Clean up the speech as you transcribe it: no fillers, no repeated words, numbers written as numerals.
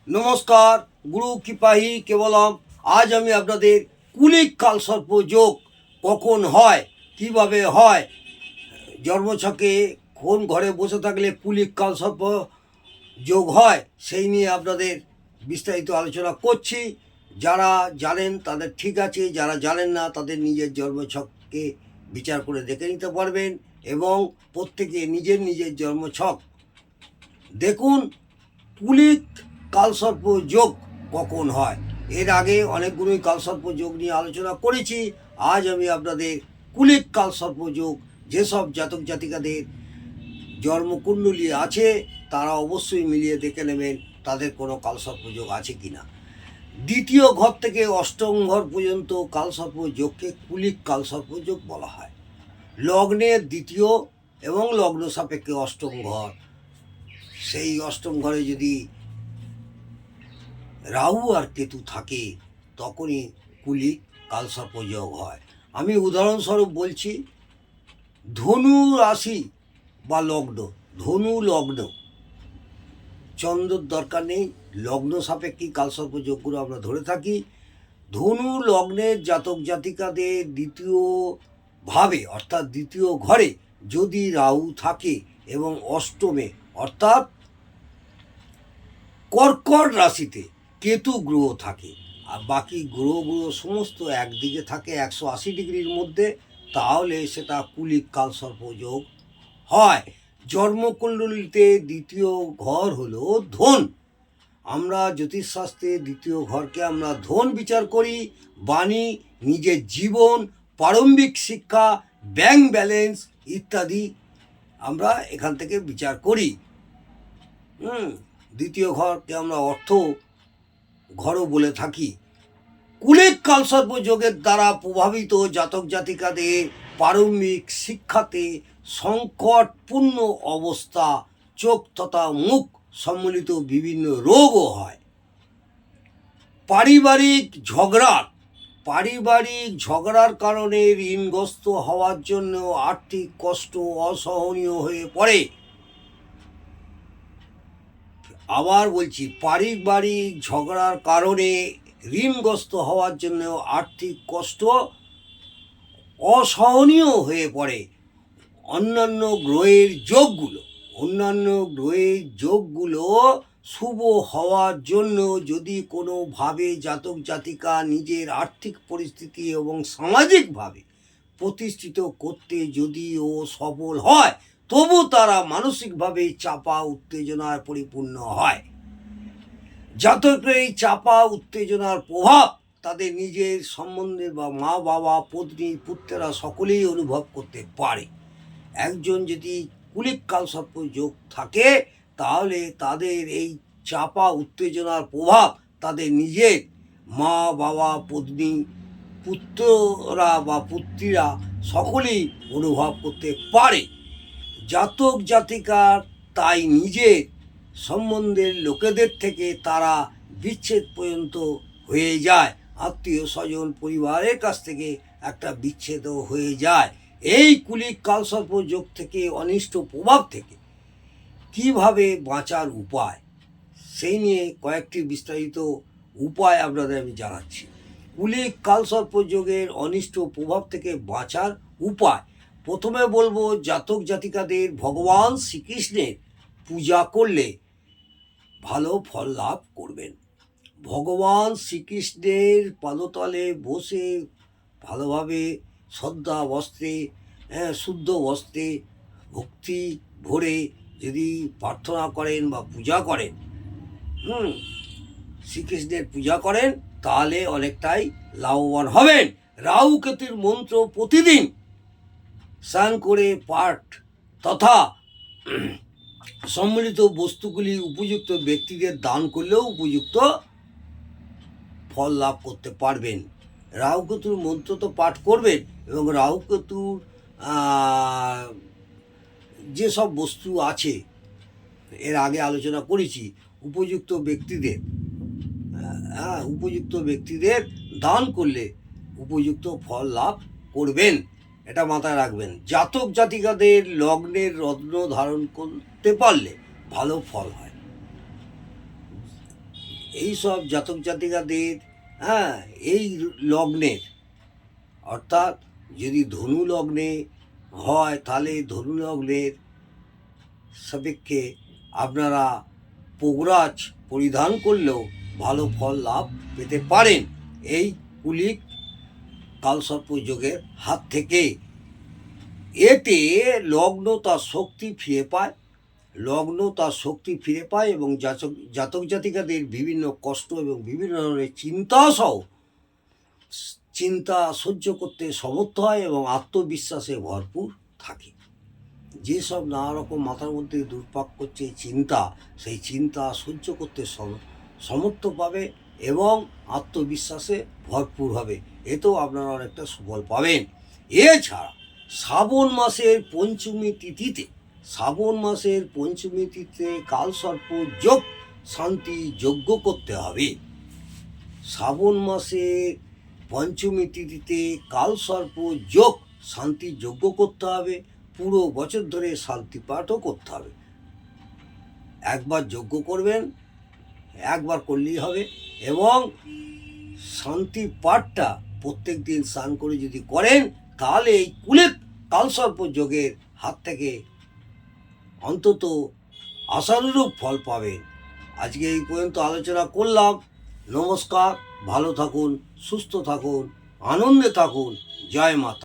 নমস্কার, গুরু কৃপাহি কেবলম। আজ আমি আপনাদের কুলিক কালসর্প যোগ কখন হয়, কিভাবে হয়, জন্মছকে কোন ঘরে বসে থাকলে কুলিক কালসর্প যোগ হয়, সেই নিয়ে আপনাদের বিস্তারিত আলোচনা করছি। যারা জানেন তাদের ঠিক আছে, যারা জানেন না তাদের নিজের জন্মছককে বিচার করে দেখে নিতে পারবেন এবং প্রত্যেকে নিজের নিজের জন্মছক দেখুন কুলিক কালসর্প যোগ কখন হয়। এর আগে অনেকগুলোই কালসর্প যোগ নিয়ে আলোচনা করেছি। আজ আমি আপনাদের কুলিক কালসর্প যোগ যেসব জাতক জাতিকাদের জন্মকুণ্ডলী আছে তারা অবশ্যই মিলিয়ে দেখে নেবেন তাদের কোনো কালসর্প যোগ আছে কি না। দ্বিতীয় ঘর থেকে অষ্টম ঘর পর্যন্ত কালসর্প যোগকে কুলিক কালসর্প যোগ বলা হয়। লগ্নের দ্বিতীয় এবং লগ্ন সাপেক্ষে অষ্টম ঘর, সেই অষ্টম ঘরে যদি রাহু আর কেতু থাকে তখনই কুলিক কালসর্প যোগ হয়। আমি উদাহরণস্বরূপ বলছি, ধনু রাশি বা লগ্ন, ধনু লগ্ন, চন্দ্রর দরকার নেই, লগ্ন সাপেক্ষে কালসর্প যোগগুলো আমরা ধরে থাকি। ধনু লগ্নের জাতক জাতিকাদের দ্বিতীয় ভাবে অর্থাৎ দ্বিতীয় ঘরে যদি রাহু থাকে এবং অষ্টমে অর্থাৎ কর্কট রাশিতে কেতু গ্রহ থাকে আর বাকি গ্রহগুলো সমস্ত একদিকে থাকে 180 ডিগ্রির মধ্যে, তাহলে সেটা কুলিক কালসর্প যোগ হয়। জন্মকুণ্ডলিতে দ্বিতীয় ঘর হলো ধন। আমরা জ্যোতিষশাস্ত্রে দ্বিতীয় ঘরকে আমরা ধন বিচার করি। বাণী, নিজের জীবন, প্রারম্ভিক শিক্ষা, ব্যাংক ব্যালেন্স ইত্যাদি আমরা এখান থেকে বিচার করি। দ্বিতীয় ঘরকে আমরা অর্থ ঘরও বলে থাকি। কুলিক কালসর্প যোগের দ্বারা প্রভাবিত জাতক জাতিকাদের প্রারম্ভিক শিক্ষাতে সংকটপূর্ণ অবস্থা, চোখ তথা মুখ সম্মিলিত বিভিন্ন রোগও হয়। পারিবারিক ঝগড়ার কারণে ঋণগ্রস্ত হওয়ার জন্য আর্থিক কষ্ট অসহনীয় হয়ে পড়ে। আবার বলছি, পারিবারিক ঝগড়ার কারণে ঋণগ্রস্ত হওয়ার জন্য আর্থিক কষ্ট অসহনীয় হয়ে পড়ে। অন্যান্য গ্রহের যোগগুলো শুভ হওয়ার জন্য যদি কোনোভাবে জাতক জাতিকা নিজের আর্থিক পরিস্থিতি এবং সামাজিকভাবে প্রতিষ্ঠিত করতে যদিও সফল হয়, তবু তারা মানসিকভাবে চাপা উত্তেজনার পরিপূর্ণ হয়। জাতকের এই চাপা উত্তেজনার প্রভাব তাদের নিজের সম্বন্ধে বা মা বাবা, পত্নী, পুত্রেরা সকলেই অনুভব করতে পারে। একজন যদি কুলিক কালসর্প যোগ থাকে তাহলে তাদের এই চাপা উত্তেজনার প্রভাব তাদের নিজের মা বাবা, পত্নী, পুত্ররা বা পুত্রীরা সকলেই অনুভব করতে পারে। জাতক জাতিকার তাই নিজের সম্বন্ধের লোকেদের থেকে তারা বিচ্ছেদ পর্যন্ত হয়ে যায়, আত্মীয় স্বজন পরিবারের কাছ থেকে একটা বিচ্ছেদও হয়ে যায়। এই কুলিক কালসর্প যোগ থেকে, অনিষ্ট প্রভাব থেকে কিভাবে বাঁচার উপায়, সেই নিয়ে কয়েকটি বিস্তারিত উপায় আপনাদের আমি জানাচ্ছি। কুলিক কালসর্প যোগের অনিষ্ট প্রভাব থেকে বাঁচার উপায়, প্রথমে বলবো জাতক জাতিকাদের ভগবান শ্রীকৃষ্ণের পূজা করলে ভালো ফল লাভ করবেন। ভগবান শ্রীকৃষ্ণের পাদতলে বসে ভালোভাবে শ্রদ্ধা বস্ত্রে, শুদ্ধ বস্ত্রে ভক্তি ভরে যদি প্রার্থনা করেন বা পূজা করেন, শ্রীকৃষ্ণের পূজা করেন, তাহলে অনেকটাই লাভবান হবেন। রাহু কেতুর মন্ত্র প্রতিদিন স্নান করে পাঠ তথা সম্মিলিত বস্তুগুলি উপযুক্ত ব্যক্তিদের দান করলেও উপযুক্ত ফল লাভ করতে পারবেন। রাহুকেতুর মন্ত্র তো পাঠ করবেন এবং রাহুকেতুর যেসব বস্তু আছে এর আগে আলোচনা করেছি, উপযুক্ত ব্যক্তিদের দান করলে উপযুক্ত ফল লাভ করবেন, এটা মাথায় রাখবেন। জাতক জাতিকাদের লগ্নের রত্ন ধারণ করতে পারলে ভালো ফল হয়। এই সব জাতক জাতিকাদের, হ্যাঁ, এই লগ্নের, অর্থাৎ যদি ধনু লগ্নে হয় তাহলে ধনু লগ্নের সাপেক্ষে আপনারা পোগরাজ পরিধান করলেও ভালো ফল লাভ পেতে পারেন এই কুলিক কালসর্প যোগের হাত থেকে। এতে লগ্ন তার শক্তি ফিরে পায়, লগ্ন তার শক্তি ফিরে পায় এবং জাতক জাতিকাদের বিভিন্ন কষ্ট এবং বিভিন্ন ধরনের চিন্তা সহ্য করতে সমর্থ হয় এবং আত্মবিশ্বাসে ভরপুর থাকে। যেসব নানা রকম মাথার মধ্যে দুর্পাক করছে চিন্তা, সেই চিন্তা সহ্য করতে সমর্থ পাবে এবং আত্মবিশ্বাসে ভরপুর হবে। এতেও আপনারা অনেকটা সুফল পাবেন। এছাড়া শ্রাবণ মাসের পঞ্চমী তিথিতে কালসর্প যোগ শান্তি যজ্ঞ করতে হবে। শ্রাবণ মাসের পঞ্চমী তিথিতে কালসর্প যোগ শান্তি যজ্ঞ করতে হবে। পুরো বছর ধরে শান্তি পাঠও করতে হবে। একবার যজ্ঞ করবেন, একবার করলেই হবে, এবং শান্তি পাঠটা প্রত্যেক দিন স্নান করে যদি করেন তাহলে এই কুলিক কালসর্প যোগের হাত থেকে অন্তত আশানুরূপ ফল পাবেন। আজকে এই পর্যন্ত আলোচনা করলাম। নমস্কার, ভালো থাকুন, সুস্থ থাকুন, আনন্দে থাকুন। জয় মাতা।